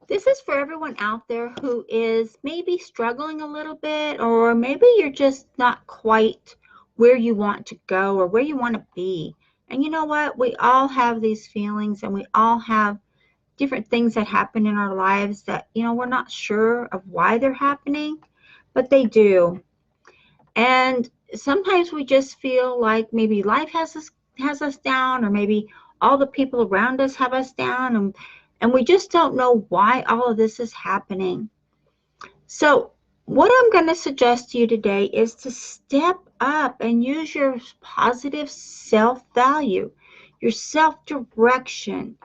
This is for everyone out there who is maybe struggling a little bit, or maybe you're just not quite where you want to go or where you want to be. And you know what? We all have these feelings, and we all have different things that happen in our lives that, we're not sure of why they're happening, but they do. And sometimes we just feel like maybe life has us down, or maybe all the people around us have us down, and we just don't know why all of this is happening. So what I'm going to suggest to you today is to step up and use your positive self-value, your self-direction,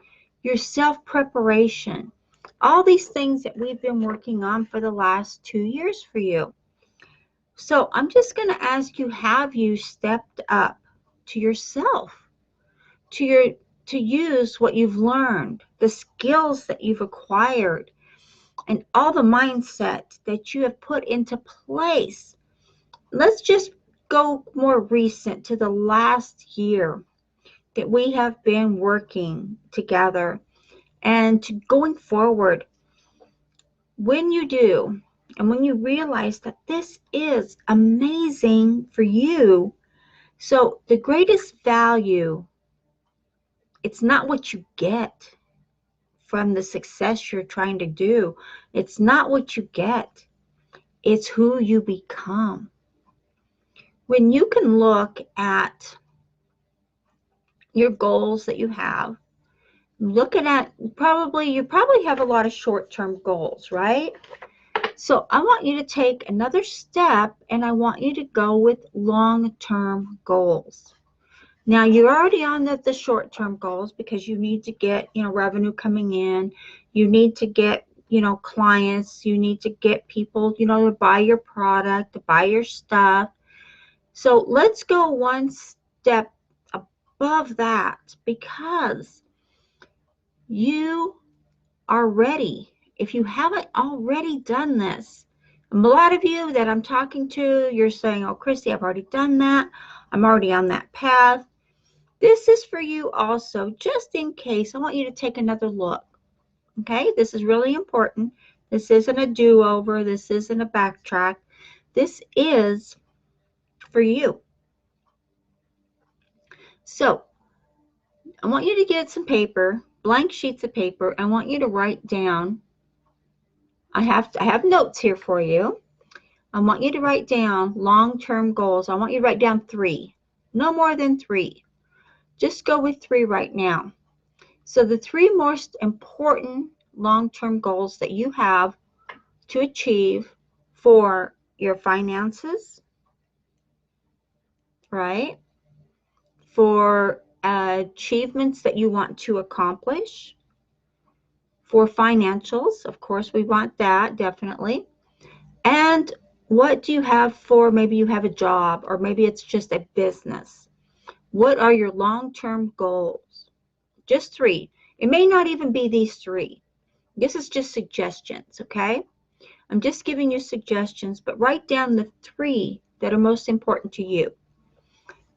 your self-preparation, all these things that we've been working on for the last 2 years for you. So I'm just going to ask you, have you stepped up to yourself, to use what you've learned, the skills that you've acquired, and all the mindset that you have put into place? Let's just go more recent to the last year that we have been working together, and to going forward. When you do, and when you realize that this is amazing for you, so the greatest value, it's not what you get from the success you're trying to do. It's not what you get. It's who you become. When you can look at your goals that you have, looking at you probably have a lot of short-term goals, right? So I want you to take another step, and I want you to go with long-term goals. Now, you're already on the short-term goals because you need to get, revenue coming in. You need to get, clients. You need to get people, to buy your product, to buy your stuff. So let's go one step above that, because you are ready. If you haven't already done this, a lot of you that I'm talking to, you're saying, oh, Christy, I've already done that. I'm already on that path. This is for you also, just in case. I want you to take another look. Okay, this is really important. This isn't a do-over. This isn't a backtrack. This is for you. So I want you to get some paper, blank sheets of paper. I want you to write down. I have notes here for you. I want you to write down long-term goals. I want you to write down 3, no more than 3. Just go with 3 right now. So the 3 most important long-term goals that you have to achieve for your finances, right? For achievements that you want to accomplish. For financials, of course, we want that, definitely. And what do you have for, maybe you have a job, or maybe it's just a business. What are your long-term goals? Just 3. It may not even be these 3. This is just suggestions, okay? I'm just giving you suggestions, but write down the 3 that are most important to you.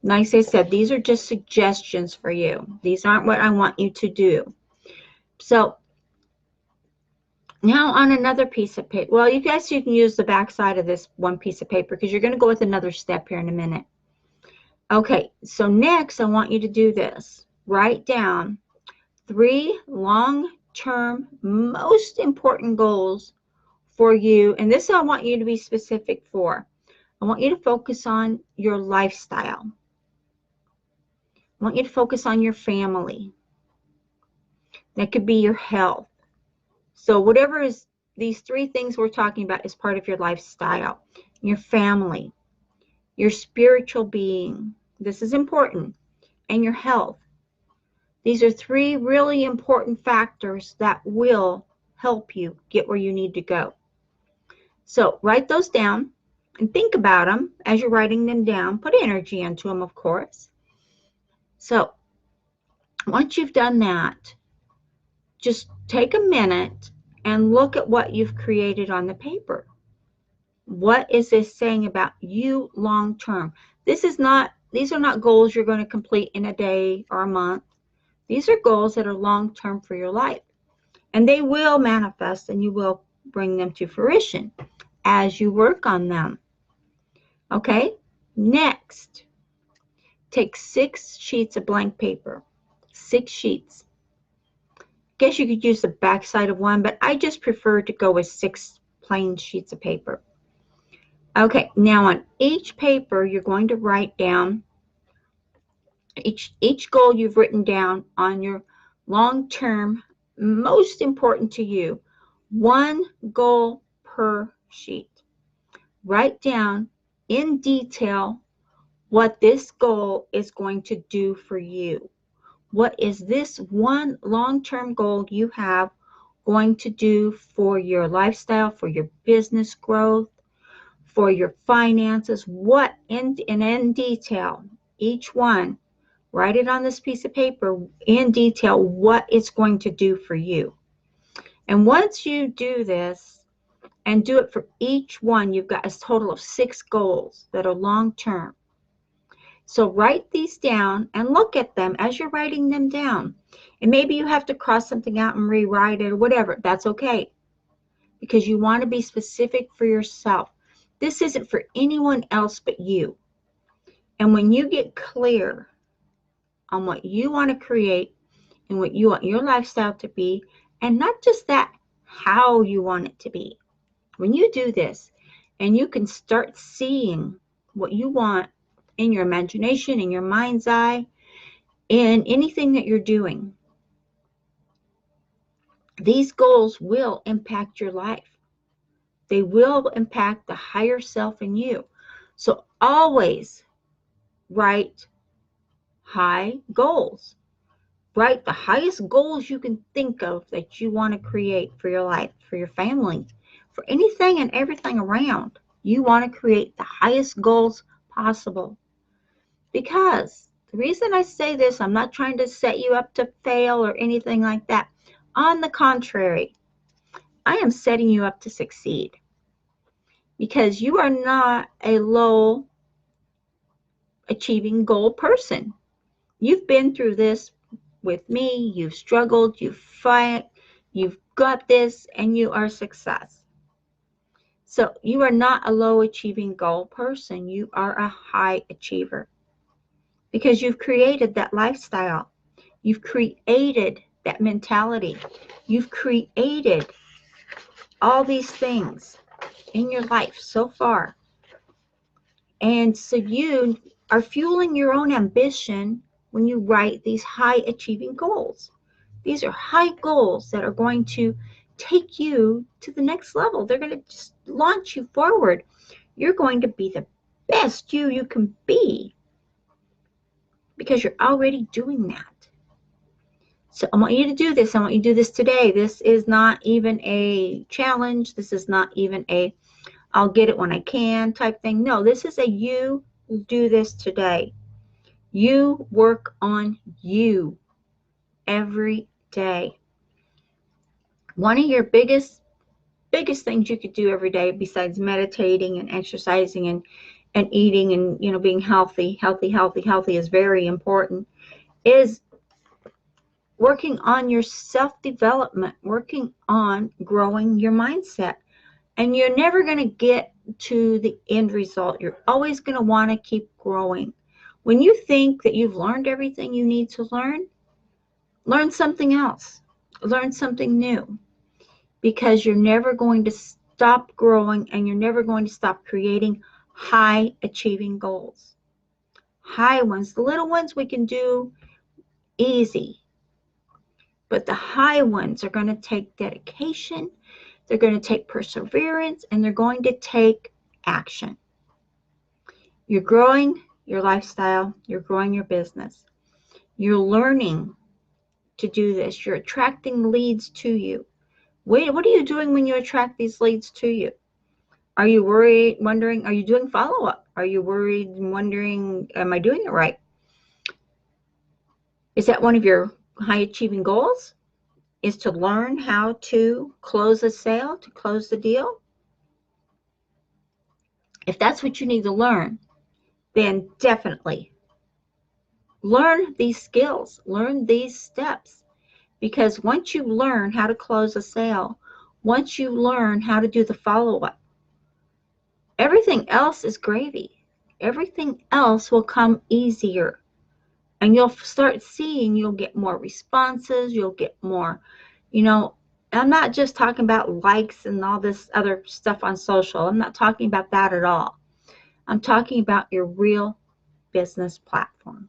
Like I said, these are just suggestions for you. These aren't what I want you to do. So now on another piece of paper. Well, you can use the back side of this one piece of paper, because you're going to go with another step here in a minute. Okay, so next I want you to do this. Write down 3 long-term, most important goals for you. And this I want you to be specific for. I want you to focus on your lifestyle. I want you to focus on your family. That could be your health. So whatever is these 3 things we're talking about is part of your lifestyle. Your family, your spiritual being, this is important, and your health. These are 3 really important factors that will help you get where you need to go. So write those down and think about them as you're writing them down. Put energy into them, of course. So once you've done that, just take a minute and look at what you've created on the paper. What is this saying about you long term? These are not goals you're going to complete in a day or a month. These are goals that are long term for your life. And they will manifest and you will bring them to fruition as you work on them. Okay? Next, take 6 sheets of blank paper. 6 sheets. Guess you could use the back side of one, but I just prefer to go with 6 plain sheets of paper. Okay, now on each paper, you're going to write down each goal you've written down on your long-term, most important to you, 1 goal per sheet. Write down in detail what this goal is going to do for you. What is this one long-term goal you have going to do for your lifestyle, for your business growth, for your finances? What in detail, each one, write it on this piece of paper in detail what it's going to do for you. And once you do this and do it for each one, you've got a total of 6 goals that are long-term. So write these down and look at them as you're writing them down. And maybe you have to cross something out and rewrite it or whatever. That's okay, because you want to be specific for yourself. This isn't for anyone else but you. And when you get clear on what you want to create and what you want your lifestyle to be, and not just that, how you want it to be. When you do this and you can start seeing what you want in your imagination, in your mind's eye, in anything that you're doing, these goals will impact your life. They will impact the higher self in you. So always write high goals. Write the highest goals you can think of that you want to create for your life, for your family, for anything and everything around. You want to create the highest goals possible. Because the reason I say this, I'm not trying to set you up to fail or anything like that. On the contrary, I am setting you up to succeed. Because you are not a low achieving goal person. You've been through this with me, you've struggled, you've fought, you've got this, and you are a success. So you are not a low achieving goal person. You are a high achiever because you've created that lifestyle. You've created that mentality. You've created all these things in your life so far. And so you are fueling your own ambition when you write these high achieving goals. These are high goals that are going to take you to the next level. They're going to just launch you forward. You're going to be the best you can be because you're already doing that. So I want you to do this. I want you to do this today. This is not even a challenge. This is not even a I'll get it when I can type thing. No, this is a you do this today. You work on you every day. One of your biggest things you could do every day, besides meditating and exercising and eating and being healthy is very important, is working on your self-development, working on growing your mindset. And you're never going to get to the end result. You're always going to want to keep growing. When you think that you've learned everything you need to learn something else. Learn something new. Because you're never going to stop growing and you're never going to stop creating high achieving goals. High ones. The little ones we can do easy. But the high ones are going to take dedication. They're going to take perseverance, and they're going to take action. You're growing your lifestyle. You're growing your business. You're learning to do this. You're attracting leads to you. Wait, what are you doing when you attract these leads to you? Are you worried, wondering, are you doing follow-up? Are you worried and wondering, am I doing it right? Is that one of your high-achieving goals? Is to learn how to close a sale, to close the deal? If that's what you need to learn, then definitely learn these skills, learn these steps, Because once you learn how to close a sale, once you learn how to do the follow-up, everything else is gravy. Everything else will come easier. And you'll start seeing you'll get more responses, you'll get more, I'm not just talking about likes and all this other stuff on social. I'm not talking about that at all. I'm talking about your real business platform.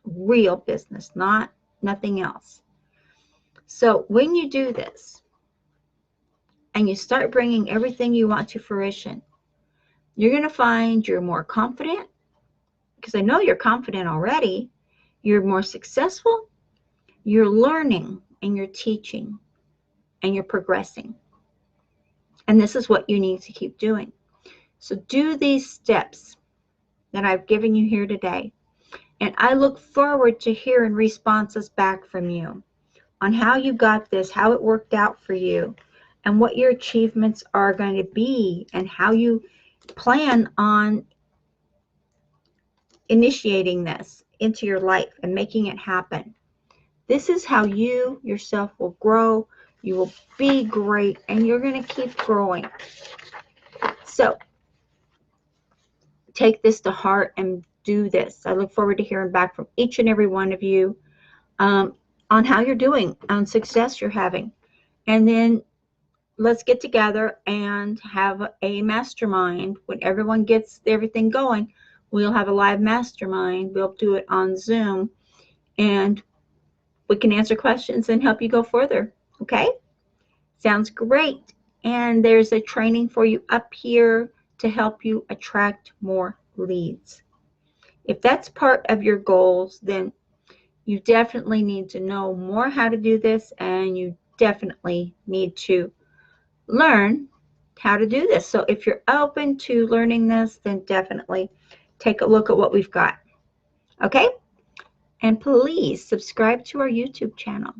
Real business, not nothing else. So when you do this and you start bringing everything you want to fruition, you're going to find you're more confident, because I know you're confident already. You're more successful. You're learning and you're teaching and you're progressing. And this is what you need to keep doing. So do these steps that I've given you here today. And I look forward to hearing responses back from you on how you got this, how it worked out for you, and what your achievements are going to be, and how you plan on initiating this into your life and making it happen. This is how you yourself will grow. You will be great, and you're going to keep growing. So take this to heart and do this. I look forward to hearing back from each and every one of you on how you're doing, on success you're having. And then let's get together and have a mastermind. When everyone gets everything going, we'll have a live mastermind. We'll do it on Zoom, and we can answer questions and help you go further. Okay? Sounds great. And there's a training for you up here to help you attract more leads. If that's part of your goals, then you definitely need to know more how to do this, and you definitely need to learn how to do this. So if you're open to learning this, then definitely take a look at what we've got. Okay? And please subscribe to our YouTube channel.